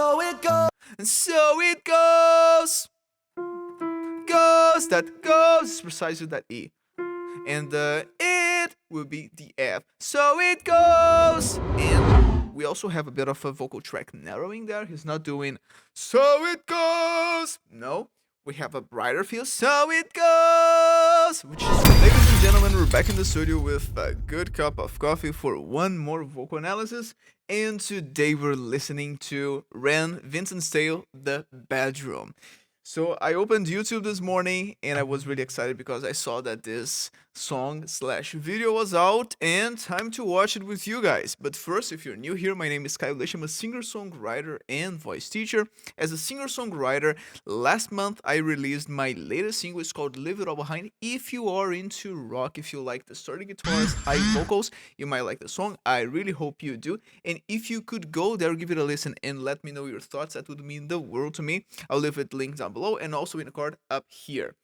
so it goes, and so it goes, that goes, precisely that E. And the it will be the F. So it goes. And we also have a bit of a vocal track narrowing there. He's not doing so it goes. No, we have a brighter feel. So it goes. Which is, ladies and gentlemen, we're back in the studio with a good cup of coffee for one more vocal analysis. And today we're listening to REN, Vincent's Tale, The Bedroom. So I opened YouTube this morning and I was really excited because I saw that this song slash video was out and time to watch it with you guys. But first, if you're new here, my name is Kyle Lish. I'm a singer-songwriter and voice teacher. As a singer-songwriter, last month I released my latest single. It's called Leave It All Behind. If you are into rock, if you like the sturdy guitars, high vocals, you might like the song. I really hope you do. And if you could go there, give it a listen and let me know your thoughts, that would mean the world to me. I'll leave it linked down below and also in the card up here.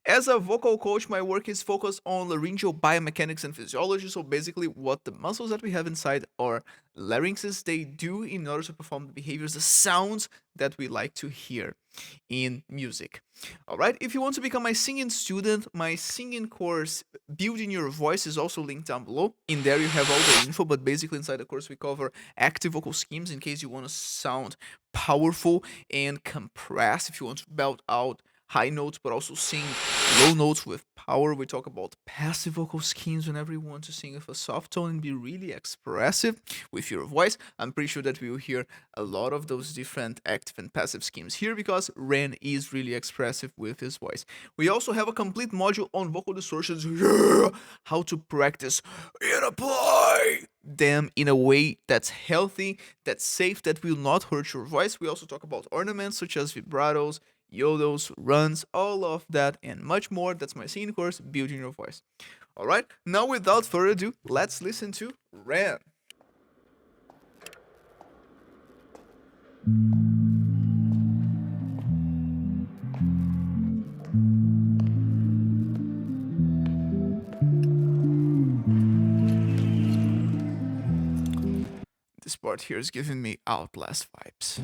As a vocal coach, my work is focused on laryngeal biomechanics and physiology. So basically what the muscles that we have inside our larynxes, they do in order to perform the behaviors, the sounds that we like to hear in music. All right, if you want to become my singing student, my singing course, Building Your Voice, is also linked down below. In there you have all the info, but basically inside the course we cover active vocal schemes in case you want to sound powerful and compressed. If you want to belt out high notes but also sing low notes with power. We talk about passive vocal schemes whenever you want to sing with a soft tone and be really expressive with your voice. I'm pretty sure that we will hear a lot of those different active and passive schemes here because REN is really expressive with his voice. We also have a complete module on vocal distortions, how to practice and apply them in a way that's healthy, that's safe, that will not hurt your voice. We also talk about ornaments such as vibratos, yodels, runs, all of that and much more. That's my singing course, Building Your Voice. All right, now without further ado, let's listen to REN. This part here is giving me Outlast vibes.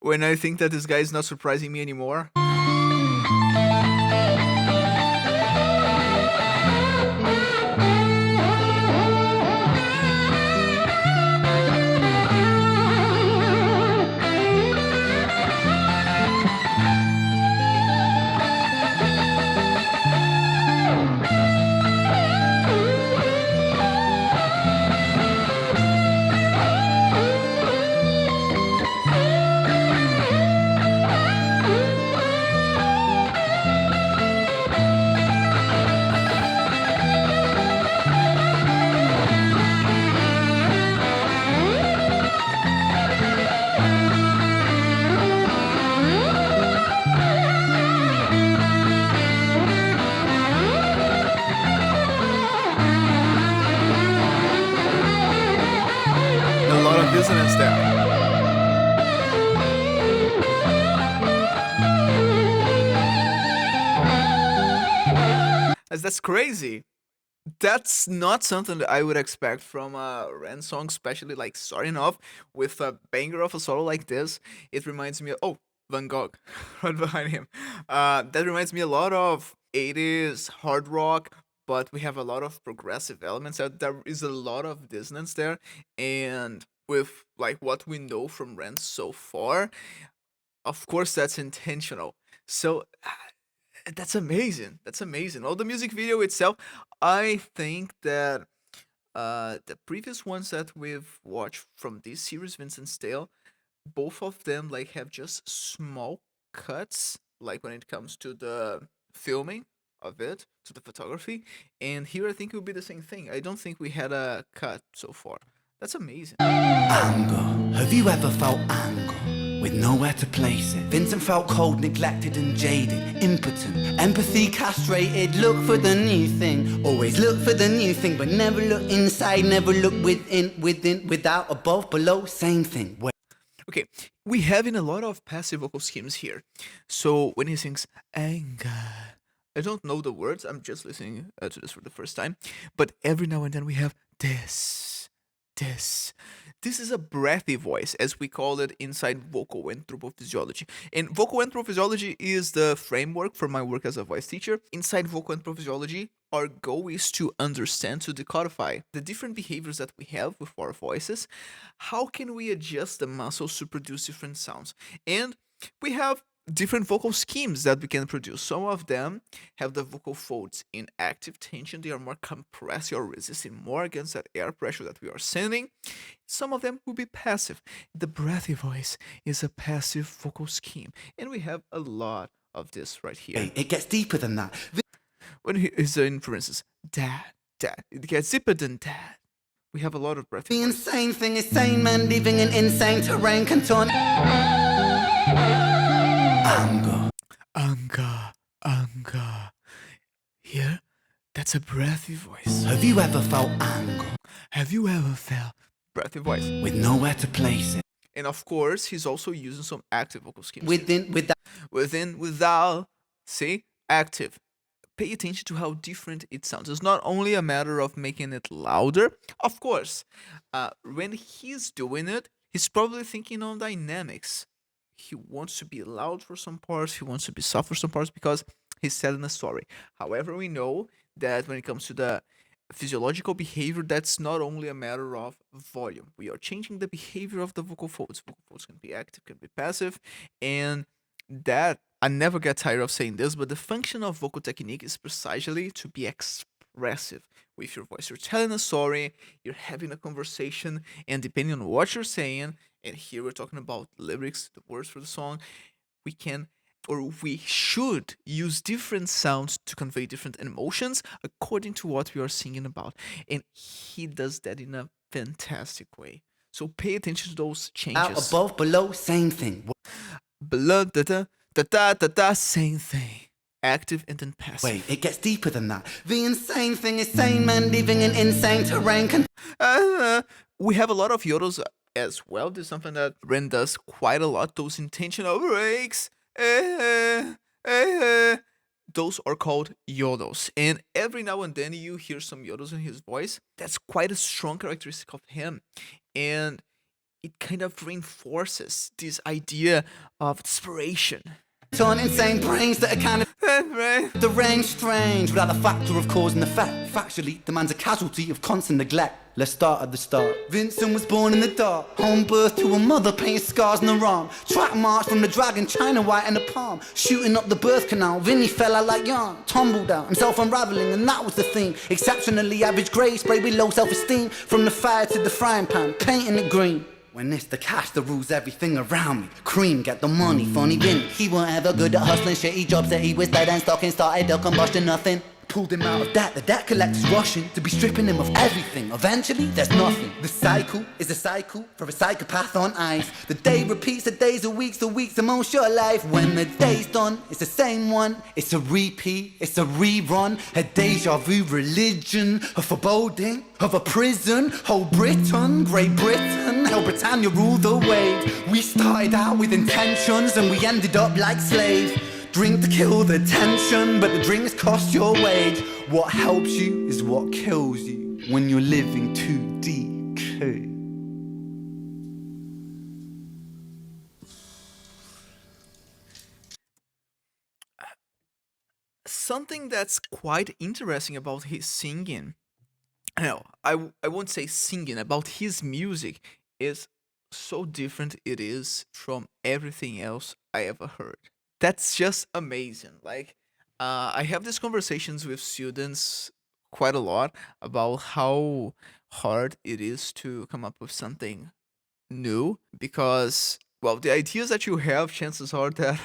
When I think that this guy is not surprising me anymore. A lot of dissonance there. That's crazy. That's not something that I would expect from a REN song, especially like starting off with a banger of a solo like this. It reminds me of, oh, Van Gogh, right behind him. That reminds me a lot of 80s hard rock, but we have a lot of progressive elements. There is a lot of dissonance there, and with like what we know from REN so far, of course that's intentional. So that's amazing. That's amazing. Well, the music video itself, I think that the previous ones that we've watched from this series, Vincent's Tale, both of them like have just small cuts, like when it comes to the filming of it, to the photography. And here I think it will be the same thing. I don't think we had a cut so far. That's amazing. Anger. Have you ever felt anger with nowhere to place it? Vincent felt cold, neglected and jaded, impotent, empathy castrated. Look for the new thing, always look for the new thing, but never look inside, never look within, without, above, below, same thing. Okay, we having a lot of passive vocal schemes here. So when he sings anger, I don't know the words. I'm just listening to this for the first time. But every now and then we have this, this. This is a breathy voice, as we call it inside vocal anthropophysiology. And vocal anthropophysiology is the framework for my work as a voice teacher. Inside vocal anthropophysiology, our goal is to understand, to decodify the different behaviors that we have with our voices. How can we adjust the muscles to produce different sounds? And we have different vocal schemes that we can produce. Some of them have the vocal folds in active tension. They are more compressed or resisting more against that air pressure that we are sending. Some of them will be passive. The breathy voice is a passive vocal scheme. And we have a lot of this right here. It gets deeper than that. When he is in, for instance, dad, dad, it gets deeper than dad. We have a lot of breathy The voice. insane thing is sane man living in insane terrain can turn anger. Anger, anger. Here, that's a breathy voice. Have you ever felt anger Have you ever felt breathy voice? with nowhere to place it? And of course, he's also using some active vocal schemes. here. Within, Without, see, active. Pay attention to how different it sounds. It's not only a matter of making it louder. Of course, when he's doing it, he's probably thinking on dynamics. He wants to be loud for some parts, he wants to be soft for some parts because he's telling a story. However, we know that when it comes to the physiological behavior, that's not only a matter of volume. We are changing the behavior of the vocal folds. Vocal folds can be active, can be passive, and that I never get tired of saying this, but the function of vocal technique is precisely to be expressive with your voice. You're telling a story, you're having a conversation, and depending on what you're saying, and here we're talking about lyrics, the words for the song, we can or we should use different sounds to convey different emotions according to what we are singing about. And he does that in a fantastic way. So pay attention to those changes. out, above, below, same thing. Below, da da da da da da, same thing. Active and then passive. Wait, it gets deeper than that. The insane thing is sane man living in insane terrain can We have a lot of yodels as well. This is something that REN does quite a lot. Those intentional breaks. Those are called yodels. And every now and then you hear some yodels in his voice. That's quite a strong characteristic of him. And it kind of reinforces this idea of desperation. turn insane brains that are kind of deranged strange without the factor of cause and effect. Factually, the man's a casualty of constant neglect. Let's start at the start. Vincent was born in the dark, home birth to a mother, painted scars on her arm. Track march from the dragon, China white and the palm. Shooting up the birth canal, Vinny fell out like yarn. Tumbled out, himself unraveling, and that was the theme. Exceptionally average grade, sprayed with low self-esteem. From the fire to the frying pan, painting it green. When it's the cash that rules everything around me. Cream, get the money, funny Vinny. He weren't ever good at hustling, shitty jobs that he was dead and stocking started a combustion, nothing. Pulled him out of debt, the debt collector's rushing to be stripping him of everything. Eventually, there's nothing. The cycle is a cycle for a psychopath on ice. The day repeats, the days are weeks, the weeks are most your life. When the day's done, it's the same one. It's a repeat, it's a rerun. A deja vu religion, a foreboding of a prison. Whole Britain, Great Britain, how Britannia ruled the waves. We started out with intentions and we ended up like slaves. Drink to kill the tension, but the drinks cost your wage. What helps you is what kills you when you're living too DK. Something that's quite interesting about his singing, no, I won't say singing, about his music is so different it is from everything else I ever heard. That's just amazing. Like, I have these conversations with students quite a lot about how hard it is to come up with something new because, well, the ideas that you have, chances are that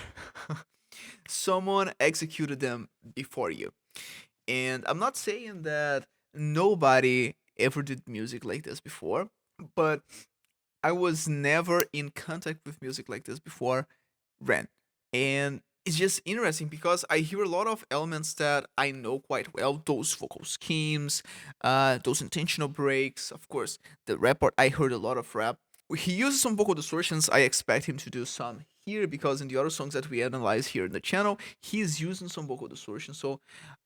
someone executed them before you. And I'm not saying that nobody ever did music like this before, but I was never in contact with music like this before REN. And it's just interesting because I hear a lot of elements that I know quite well, those vocal schemes, those intentional breaks, of course, the rap part. I heard a lot of rap. He uses some vocal distortions. I expect him to do some here because in the other songs that we analyze here in the channel, he's using some vocal distortion. So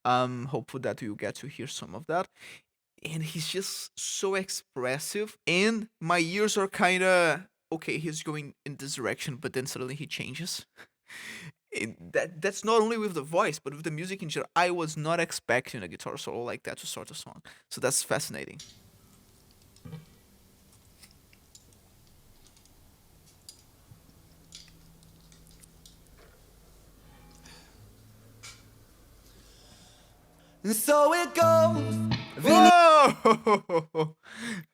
hopeful that you get to hear some of that. And he's just so expressive, and my ears are kind of okay, he's going in this direction, but then suddenly he changes. That's not only with the voice but with the music in general. I was not expecting a guitar solo like that to start a song, so that's fascinating. And so it goes. Whoa!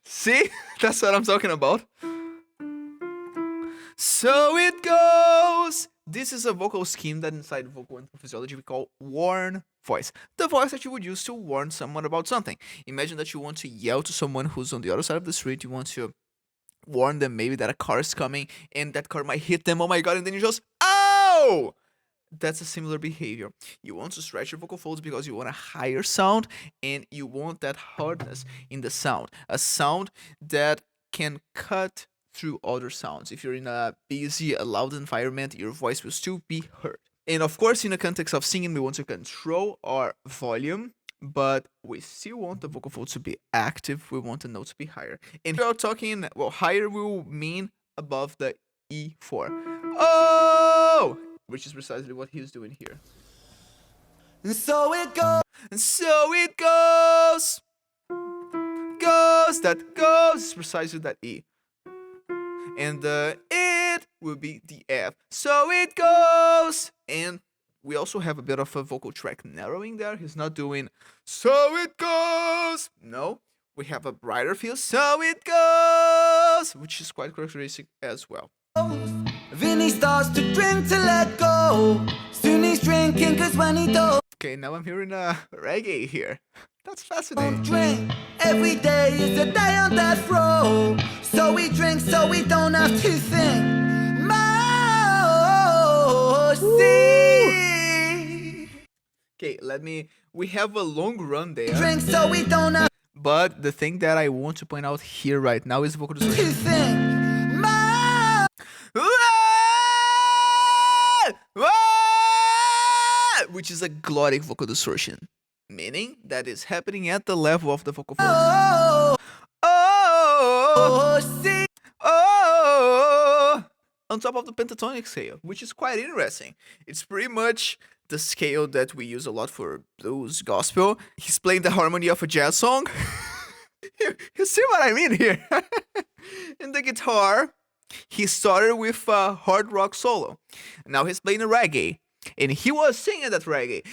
See, that's what I'm talking about. So it goes. This is a vocal scheme that inside vocal and physiology we call warn voice. The voice that you would use to warn someone about something. Imagine that you want to yell to someone who's on the other side of the street. You want to warn them maybe that a car is coming and that car might hit them. Oh my god, and then you just, oh! That's a similar behavior. You want to stretch your vocal folds because you want a higher sound and you want that hardness in the sound. A sound that can cut through other sounds. If you're in a busy, a loud environment, your voice will still be heard. And of course, in the context of singing, we want to control our volume, but we still want the vocal folds to be active. We want the note to be higher. And if we're talking, well, higher will mean above the E4. Oh! Which is precisely what he's doing here. And so it goes. And so it goes. Goes, that goes is precisely that E. And the it will be the F. So it goes. And we also have a bit of a vocal track narrowing there. He's not doing so it goes. No, we have a brighter feel. So it goes, which is quite characteristic as well. Vinny starts to drink to let go. Soon he's drinking cause when he don't Okay, now I'm hearing reggae here. That's fascinating. drink, every day is a day on death row. So we drink so we don't have to think. Mercy. Okay, we have a long run there. Drink so we don't have But the thing that I want to point out here right now is vocal to distortion. think. Which is a glottic vocal distortion, meaning that is happening at the level of the vocal folds. Oh, Oh, see. oh, on top of the pentatonic scale, which is quite interesting. It's pretty much the scale that we use a lot for blues, gospel. He's playing the harmony of a jazz song. You see what I mean here? In the guitar, he started with a hard rock solo. Now he's playing a reggae. And he was singing that reggae.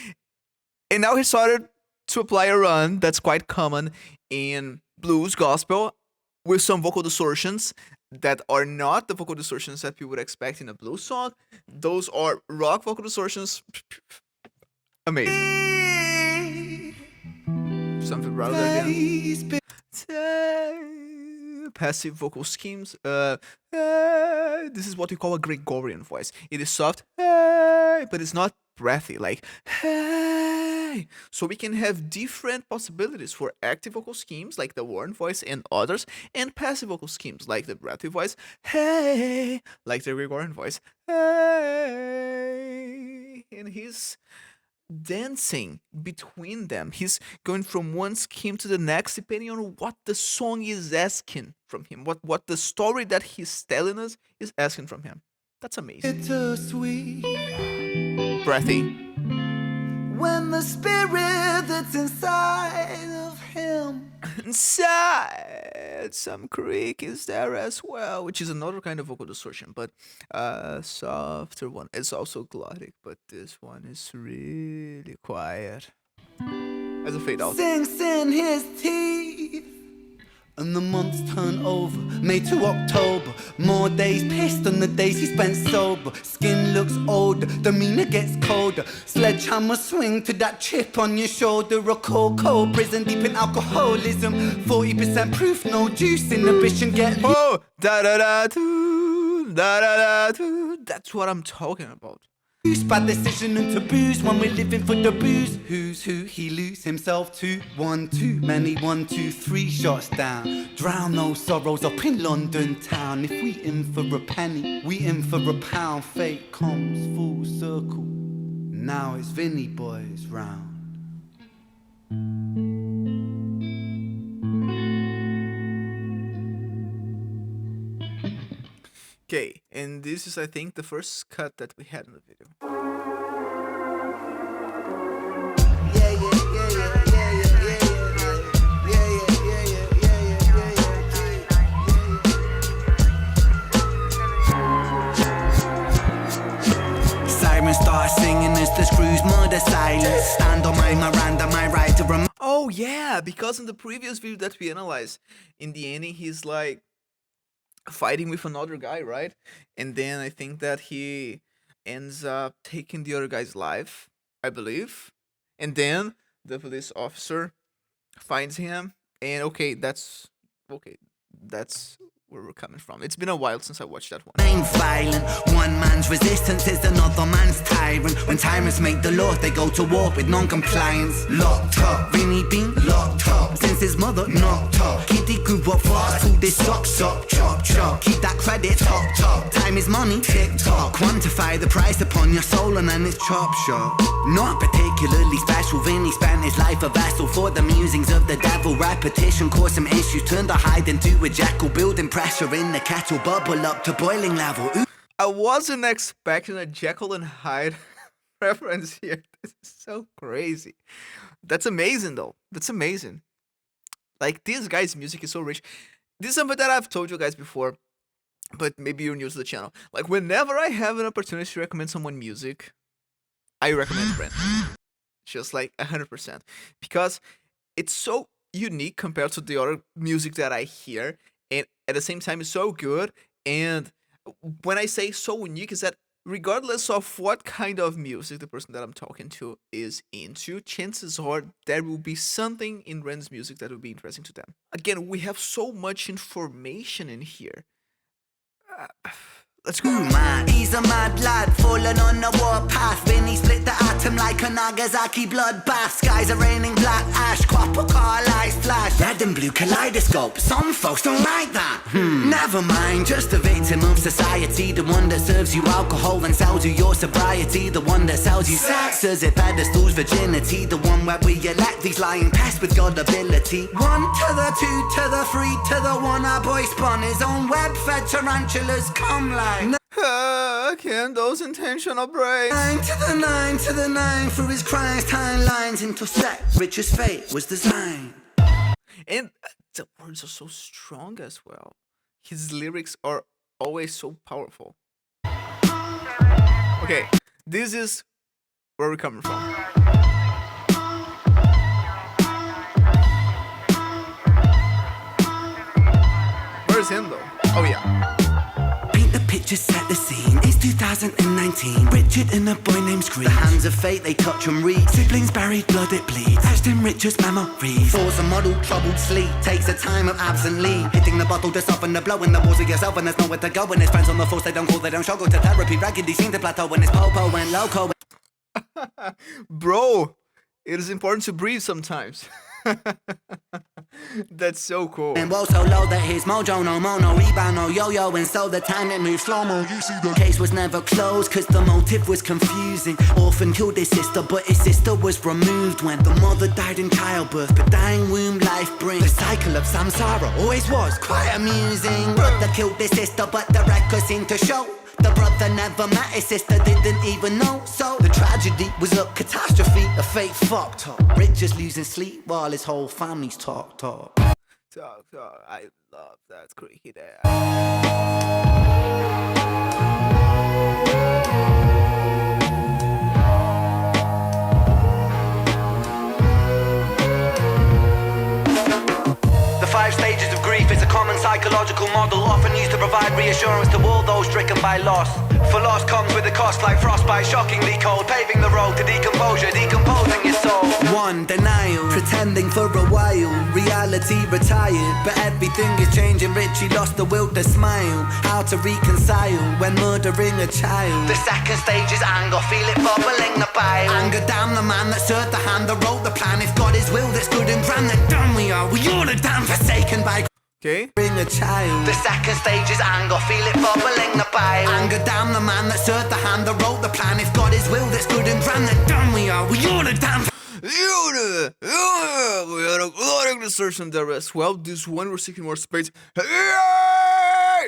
And now he started to apply a run that's quite common in blues, gospel, with some vocal distortions that are not the vocal distortions that we would expect in a blues song. Those are rock vocal distortions. Amazing. Something rather again. Passive vocal schemes. This is what we call a Gregorian voice. It is soft, but it's not breathy, like hey. So we can have different possibilities for active vocal schemes like the warm voice and others, and passive vocal schemes like the breathy voice, hey, like the Gregorian voice, hey. And he's dancing between them. He's going from one scheme to the next depending on what the song is asking from him, what the story that he's telling us is asking from him. That's amazing. It's so sweet Breathy. when the spirit that's inside of him Inside some creek is there as well, which is another kind of vocal distortion, but softer one. It's also glottic, but this one is really quiet. As a fade out. sinks in his teeth. And the months turn over, May to October. More days pissed than the days he spent sober. Skin looks older, demeanor gets colder. Sledgehammer swing to that chip on your shoulder. A cold prison deep in alcoholism. 40% proof, no juice, inhibition get Oh, da da da doo, da da da doo. That's what I'm talking about. Bad decision and taboos when we're living for the booze. Who's who he lose himself to? One too many, 1, 2, 3 shots down. Drown those sorrows up in London town. If we in for a penny, we in for a pound. Fate comes full circle. Now it's Vinny boys round. Okay, and this is, I think, the first cut that we had in the video. Sirens start singing as the screws murder silence. Stand on my Miranda, my right to rem. Oh yeah, because in the previous video that we analyzed, in the ending he's like fighting with another guy, right? And then I think that he ends up taking the other guy's life, I believe. And then the police officer finds him, and that's where we're coming from. It's been a while since I watched that one. I'm violent. One man's resistance is another man's tyrant. When tyrants make the law, they go to war with non-compliance. Locked up, Vinny been locked up since his mother knocked up. Kitty grew up fast, food this chop, chop. Keep that credit top. Time is money, tick tock. Quantify the price upon your soul and then it's chop shop. Not particularly special, Vinny spent his life a vessel for the musings of the devil. Repetition caused some issues, turned a hide into a jackal. Building pressure in the kettle, bubble up to boiling level. I wasn't expecting a Jekyll and Hyde reference here. This is so crazy. That's amazing, though. That's amazing. Like, this guy's music is so rich. This is something that I've told you guys before, but maybe you're new to the channel. Like, whenever I have an opportunity to recommend someone music, I recommend REN. Just like 100%. Because it's so unique compared to the other music that I hear. And at the same time, it's so good. And when I say so unique, is that regardless of what kind of music the person that I'm talking to is into, chances are there will be something in REN's music that will be interesting to them. Again, we have so much information in here. Let's go. Man, he's a mad lad, falling on the warpath. Vinny split the atom like a Nagasaki bloodbath. Skies are raining black ash, copper car lights flash. Red and blue kaleidoscope, some folks don't like that. Never mind, just a victim of society. The one that serves you alcohol and sells you your sobriety. The one that sells you sex as it pedestals virginity. The one where we elect these lying pests with God ability. 1 to the 2 to the 3 to the 1. Our boy spun his own web-fed tarantulas come like. Can those intentional breaks? 9 to the 9 for his crimes, timelines intersect. Rich's fate was designed. And the words are so strong as well. His lyrics are always so powerful. Okay, this is where we're coming from. Where's him though? Oh yeah. Picture set the scene, it's 2019. Richard and a boy named Screech. The hands of fate, they touch and read. Siblings buried, blood it bleeds. Etched in Richard's memories. Falls a model, troubled sleep. Takes a time of absent leave. Hitting the bottle to soften the blow in the walls of yourself. And there's nowhere to go. When his friends on the force, they don't call, they don't show. Go to therapy, raggedy, seem to plateau. When his popo went loco. Bro, it is important to breathe sometimes. That's so cool. And woe so low that his mojo no mono rebound no yo-yo. And so the time it moved slow-mo. You see the case was never closed cause the motive was confusing. Orphan killed his sister but his sister was removed when the mother died in childbirth. But dying womb life brings. The cycle of samsara always was quite amusing. Brother killed his sister but the records seemed to show the brother never met his sister, didn't even know. So the tragedy was a catastrophe, a fate fucked up. Richard's losing sleep while his whole family's talk. I love that creaky there. The 5 stages of grief. all those stricken by loss. For loss comes with a cost like frostbite, shockingly cold, paving the road to decomposure, decomposing your soul. One, denial, pretending for a while, reality retired, but everything is changing. Richie lost the will to smile, how to reconcile when murdering a child. The second stage is anger, feel it bubbling the bile. Anger down the man that served the hand that wrote the plan. If God is will that's good and grand, then damn we are all a damn forsaken by Okay. bring a child. The second stage is anger, feel it bubbling the bile. Anger down the man that served the hand that wrote the plan. If God is will that's good and grand, then damn we are all a damn. We had a lot of distortion there as well. This one we're seeking more space.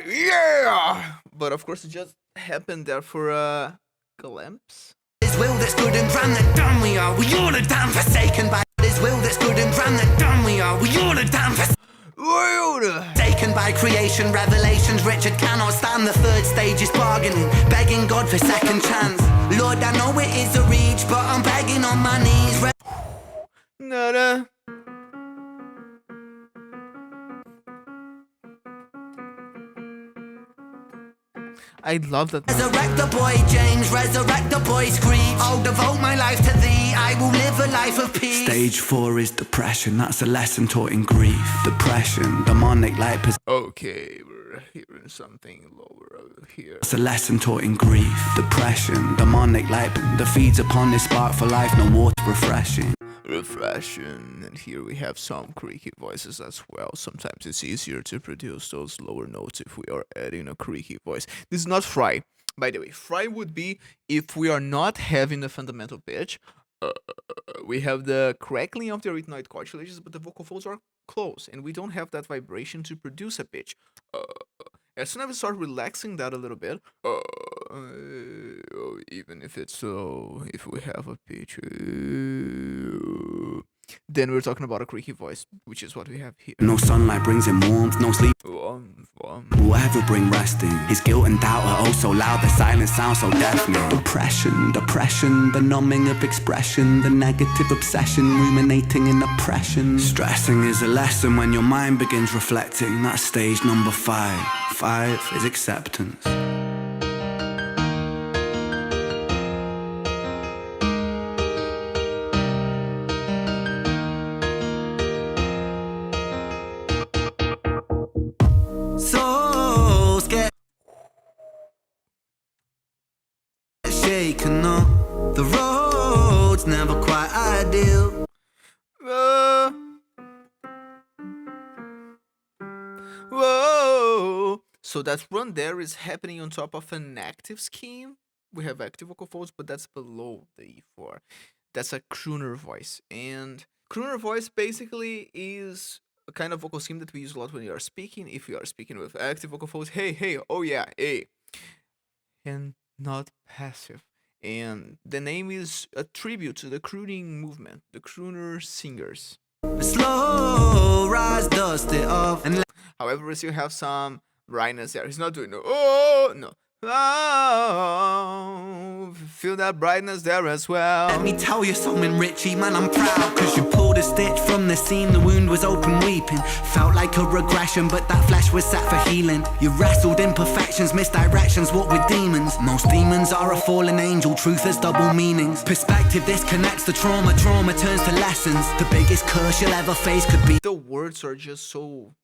Yeah. But of course it just happened there for a glimpse. His will that's good and grand, then damn we are all a damn forsaken by His will that's good and grand, then damn we are all a damn taken by creation, revelations. Richard cannot stand the third stage is bargaining, begging God for second chance. Lord, I know it is a reach, but I'm begging on my knees. Nada. I love that. Resurrect the boy James, resurrect the boy Screech. I'll devote my life to thee, I will live a life of peace. Stage 4 is depression, that's a lesson taught in grief. Depression, demonic light possession. Okay, we're hearing something lower over here. It's a lesson taught in grief. Depression, demonic light that feeds upon this spark for life, no water refreshing. Refreshing, and here we have some creaky voices as well. Sometimes it's easier to produce those lower notes if we are adding a creaky voice. This is not fry, by the way. Fry would be if we are not having a fundamental pitch. We have the crackling of the arytenoid cartilages, but the vocal folds are close, and we don't have that vibration to produce a pitch. As soon as we start relaxing that a little bit, even if it's so, if we have a pitch, then we're talking about a creaky voice, which is what we have here. No sunlight brings him warmth, no sleep. Will ever bring resting. His guilt and doubt are oh so loud, the silence sounds so deafening. Depression, the numbing of expression, the negative obsession, ruminating in oppression. Stressing is a lesson when your mind begins reflecting. That's stage number 5. 5 is acceptance. So scared, shaken up. The road's never quite ideal. Whoa. So that run there is happening on top of an active scheme. We have active vocal folds, but that's below the E4. That's a crooner voice. And crooner voice basically is a kind of vocal scheme that we use a lot when we are speaking. If we are speaking with active vocal folds, hey, oh yeah, hey. And not passive. And the name is a tribute to the crooning movement, the crooner singers. Slow rise, dust it off. And however, we still have some brightness there. He's not doing no, oh, no. Oh, feel that brightness there as well. Let me tell you something, Richie, man, I'm proud. Cause you pulled a stitch from the seam, the wound was open weeping. Felt like a regression, but that flesh was set for healing. You wrestled imperfections, misdirections, what with demons. Most demons are a fallen angel, truth has double meanings. Perspective disconnects the trauma, trauma turns to lessons. The biggest curse you'll ever face could be the words are just so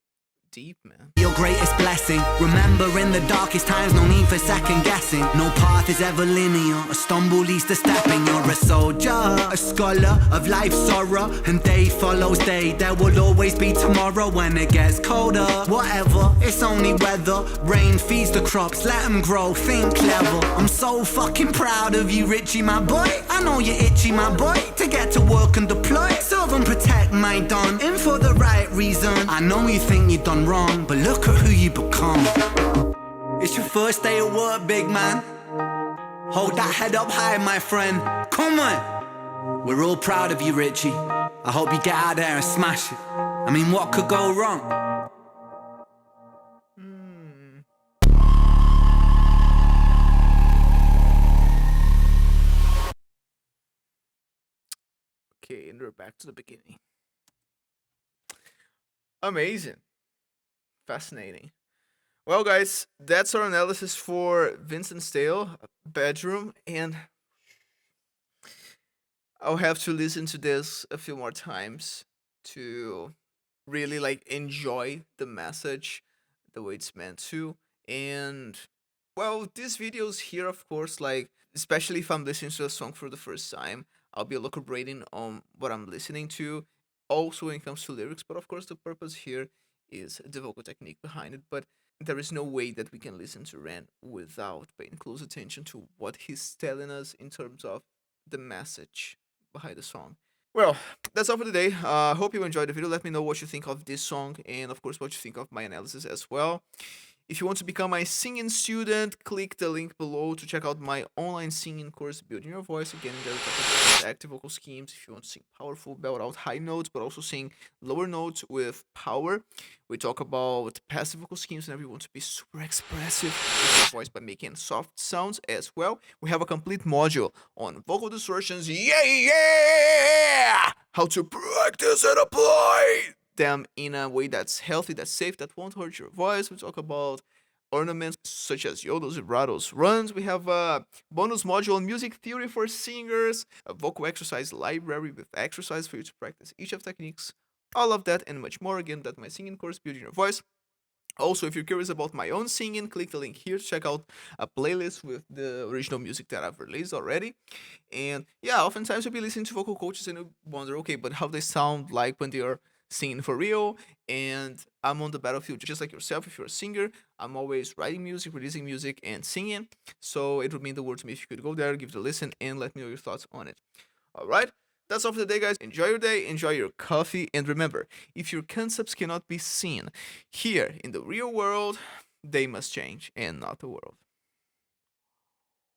deep, man. Your greatest blessing. Remember, in the darkest times, no need for second guessing. No path is ever linear. A stumble leads to stepping. You're a soldier, a scholar of life's sorrow, and day follows day. There will always be tomorrow when it gets colder. Whatever, it's only weather. Rain feeds the crops, let them grow. Think clever. I'm so fucking proud of you, Richie, my boy. I know you're itchy, my boy, to get to work and deploy. Serve and protect my don, in for the right reason. I know you think you've done wrong, but look at who you become. It's your first day at work, big man. Hold that head up high, my friend. Come on. We're all proud of you, Richie. I hope you get out there and smash it. I mean, what could go wrong? Okay, and we're back to the beginning. Amazing. Fascinating. Well, guys, that's our analysis for Vincent's Tale, Bedroom, and I'll have to listen to this a few more times to really like enjoy the message the way it's meant to. And well, these videos here, of course, like especially if I'm listening to a song for the first time, I'll be lucubrating on what I'm listening to. Also, when it comes to lyrics, but of course, the purpose here is the vocal technique behind it. But there is no way that we can listen to Ren without paying close attention to what he's telling us in terms of the message behind the song. Well, that's all for today. Hope you enjoyed the video. Let me know what you think of this song and, of course, what you think of my analysis as well. If you want to become my singing student, click the link below to check out my online singing course, Building Your Voice. Again, there we talk about active vocal schemes. If you want to sing powerful, belt out high notes, but also sing lower notes with power. We talk about passive vocal schemes whenever you want to be super expressive with your voice by making soft sounds as well. We have a complete module on vocal distortions. Yeah! How to practice and apply them in a way that's healthy, that's safe, that won't hurt your voice. We talk about ornaments such as yodels, vibratos, runs. We have a bonus module on music theory for singers, a vocal exercise library with exercise for you to practice each of techniques, all of that and much more. Again, that's my singing course, Building Your Voice. Also, if you're curious about my own singing, click the link here to check out a playlist with the original music that I've released already. And yeah, oftentimes you'll be listening to vocal coaches and you wonder, okay, but how they sound like when they are singing for real? And I'm on the battlefield just like yourself. If you're a singer, I'm always writing music, releasing music, and singing. So it would mean the world to me if you could go there, give it a listen, and let me know your thoughts on it. All right. That's all for today, guys. Enjoy your day, enjoy your coffee, and remember, if your concepts cannot be seen here in the real world, they must change and not the world.